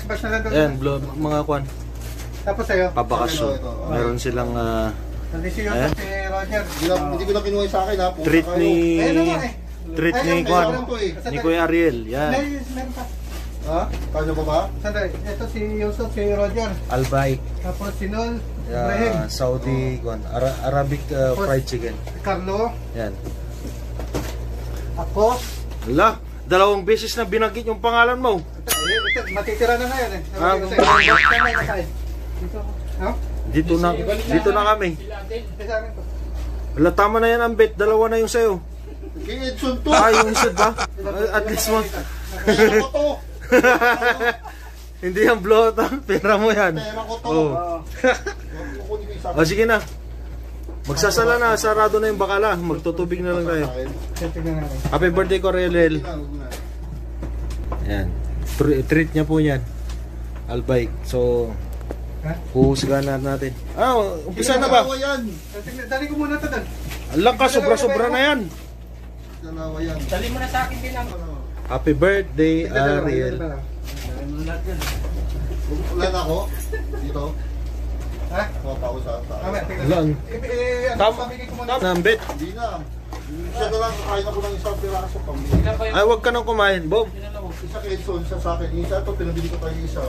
Bas na lang doon. Ayan, mga kwan. Tapos sa'yo. Pabakasyon. Meron silang Nandisyon ayan. si Roger. Hindi ko na kinuha sa akin ha. Treat ni Kwan. eh. Ni Kuya Ariel. Yan. Meron pa. Ha? Kanya pa ba? Sandali. Ito si Yusuf, si Roger. Albay. Tapos si Nol. Ibrahim. Saudi kwan. Arabic fried chicken. Carlo. Yan. Ako. Ala, dalawang beses na binanggit yung pangalan mo. Ito, matitira na ngayon eh. Dito na kami. Wala, tama na yan ang bet. Dalawa na yung sayo. King Edson to. Yung isa ba? At least mo. Pera ko to. Hindi yung blowout ha. Pera mo yan. Pera ko to. O sige na. Magsasala na. Sarado na yung bakala. Magtutubig na lang tayo. Happy birthday ko, Relel. Yan. Treat niya po yan. Albay. So, huhusgahan natin. Umpisa na ba? Dali ko muna ito doon. Alam ka, sobra-sobra na yan. Dalawa yan. Dali mo na sa akin din ang... Happy birthday, Ariel. Ulan ako. Dito. Ha? Kumapa ako sa taas. Lang. Tama na ang bet. Hindi na. Isa na lang, kain ako ng isang piraso pambili. Ay, huwag ka nang kumain, Bob. Isa kay Edson, isa sa akin. Isa ito, pinabili ko tayo isa.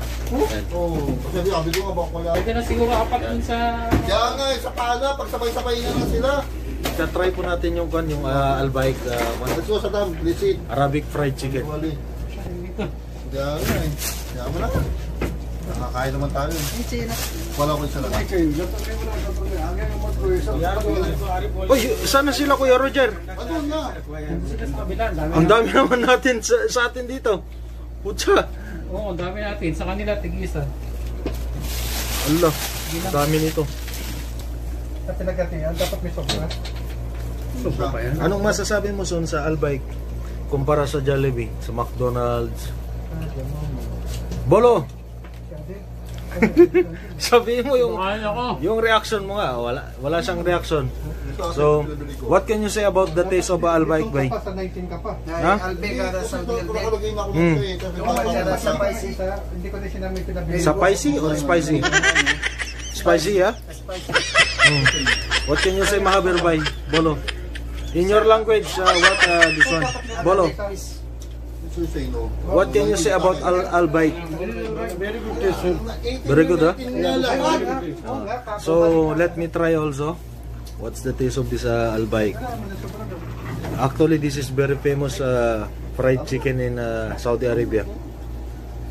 Oo. Kasi sabi ko nga baka wala. Pwede na siguro apat dun sa... Kaya nga, sa pana, pag sabay-sabay na lang sila. Try po natin yung Albaik Let's go sa dam, visit. Arabic fried chicken. Wali. Kaya nga eh. Kaya mo na. Nakakain naman tayo eh. Wala ko isa lang. Uy, sana sila Kuya Roger. Ano nga? Ang dami naman natin sa atin dito. Putsa. Oo, ang dami natin. Sa kanila, tig-isa. Allah, dami nito. Sa pinagkatiyan, dapat may sobra. Sobra pa yan? Anong masasabi mo son sa Albaik kumpara sa Jollibee, sa McDonald's? Bolo! Sabihin mo yung reaction mo nga. Wala siyang reaction. So, what can you say about the taste of Albaik bay? Sa 19 ka pa. Ha? Hindi ko din sinamay pinabili. Sa spicy or spicy? Spicy, ha? What can you say, Mahabir bay? Bolo. In your language, what this one? Bolo. What can you say about Albaik? Very good taste, sir. Very good, huh? So, let me try also. What's the taste of this Albaik? Actually, this is very famous fried chicken in Saudi Arabia.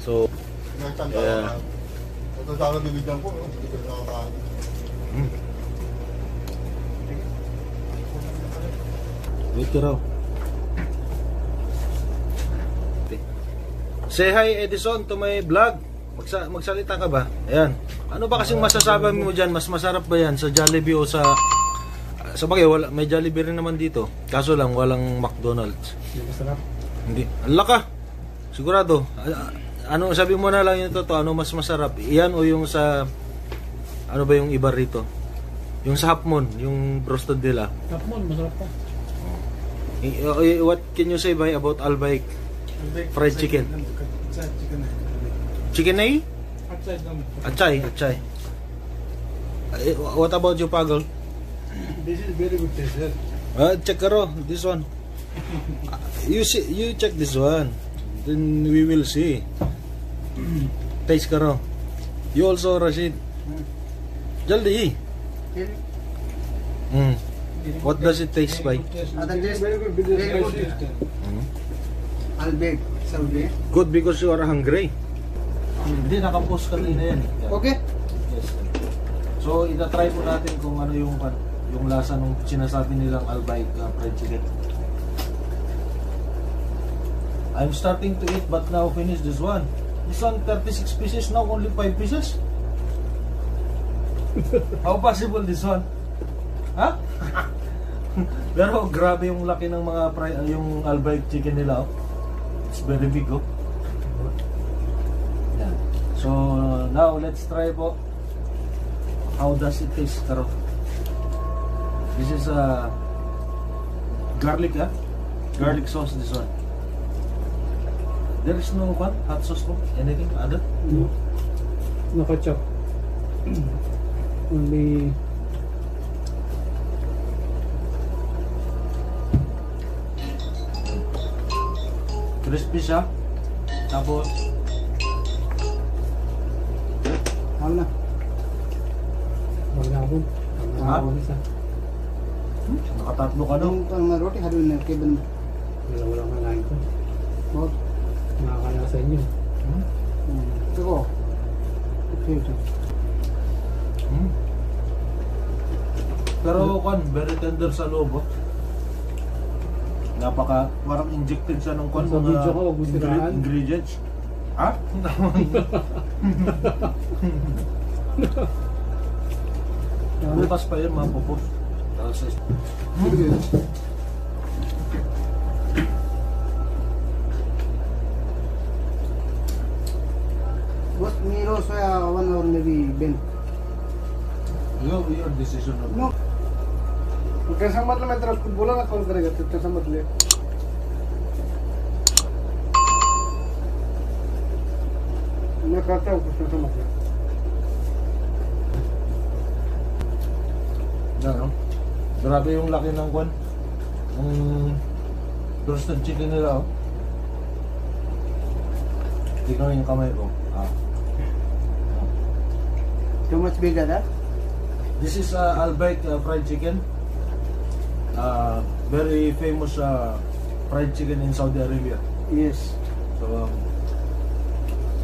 So, yeah. Ito sa akin bibigyan ko. Wait ka raw. Say hi Edison to my vlog. Magsalita ka ba? Ayan. Ano ba kasing masasabi mo dyan? Mas masarap ba yan sa Jollibee o sa bagay, may Jollibee rin naman dito. Kaso lang walang McDonald's. Masarap. Hindi. Ala ka. Sigurado. Ano sabi mo na lang yung totoo, ano mas masarap? Iyan o yung sa ano ba yung iba rito? Yung sa Hapmon, yung roasted nila. Hapmon, masarap pa. What can you say by about Albaik fried chicken? Chicken ay? Achay. What about you, Pagol? This is very good taste, sir. Check karo, this one. You check this one. Then we will see. Taste karo. You also, Rashid. Jaldi. What does it taste like? Very good. Albaik. Good because you are hungry. Hindi, nakapost kanina yan. Okay. Yes. So, ita-try po natin kung ano yung lasa ng sinasabi nilang Albaik fried chicken. I'm starting to eat but now finish this one. This one 36 pieces, now only 5 pieces. How possible this one? Ha? Pero grabe yung laki ng mga yung Albaik chicken nila. Oh. It's very big, oh. Yeah. So now let's try po. How does it taste, Karo? This is garlic, garlic sauce. This one. There is no what? Hot sauce po? Anything other? No. No ketchup. Only Crispy siya. Tapos, Wala na. Wala ako. Ha? Isa. nakatatlo ka no? Ang roti haluin na kaya ba? Wala nga lain ko. Oh. Nakakala sa inyo. Hmm? Ito. Okay. Hmm? Pero kon, very tender sa loob. Oh. Napaka, parang injected siya ng kon, Sa video ko, huwag mo siraan. ingredients. Ha? Bukas pa yun, mapupos. Tapos, What Miro soya 1 hour maybe Ben. your decision. No. कैसा मतलब मैं तेरा कुछ बोला ना कॉल करेगा तो कैसा मतलब मैं करता हूँ कुछ कैसा मतलब Ano? Grabe yung laki ng kwan. Roasted chicken nila, oh. Tingnan yung kamay ko. Ah. Too much bigger that? This is Albaik fried chicken. Very famous fried chicken in Saudi Arabia. Yes. So,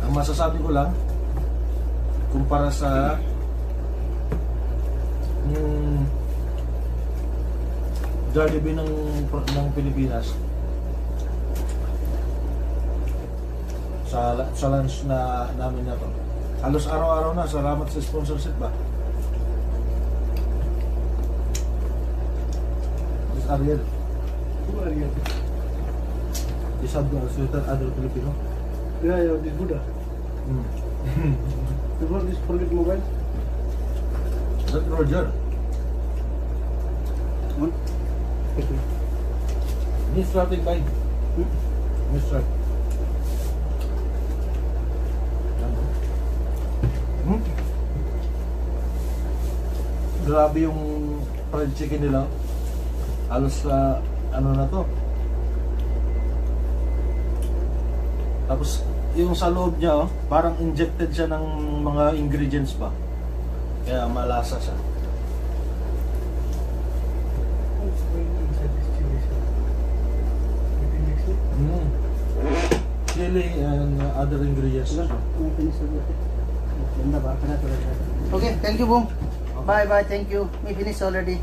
ang masasabi ko lang, kumpara sa Jollibee ng Pilipinas, sa lunch na namin na to. Halos araw-araw na, salamat sa sponsorship ba? This is Ariel. Who are you? This is Sweater Adel Filipino. Yeah, this Buddha. You got this forget mobile? That Roger. One. Okay. Miss traffic by. Miss traffic. Grabe yung fried chicken nila. Halos ano na to. Tapos yung sa loob niya, oh, parang injected siya ng mga ingredients pa. Kaya malasa siya. Chili and other ingredients. Okay, thank you, Boom. Bye bye, thank you. We finished already.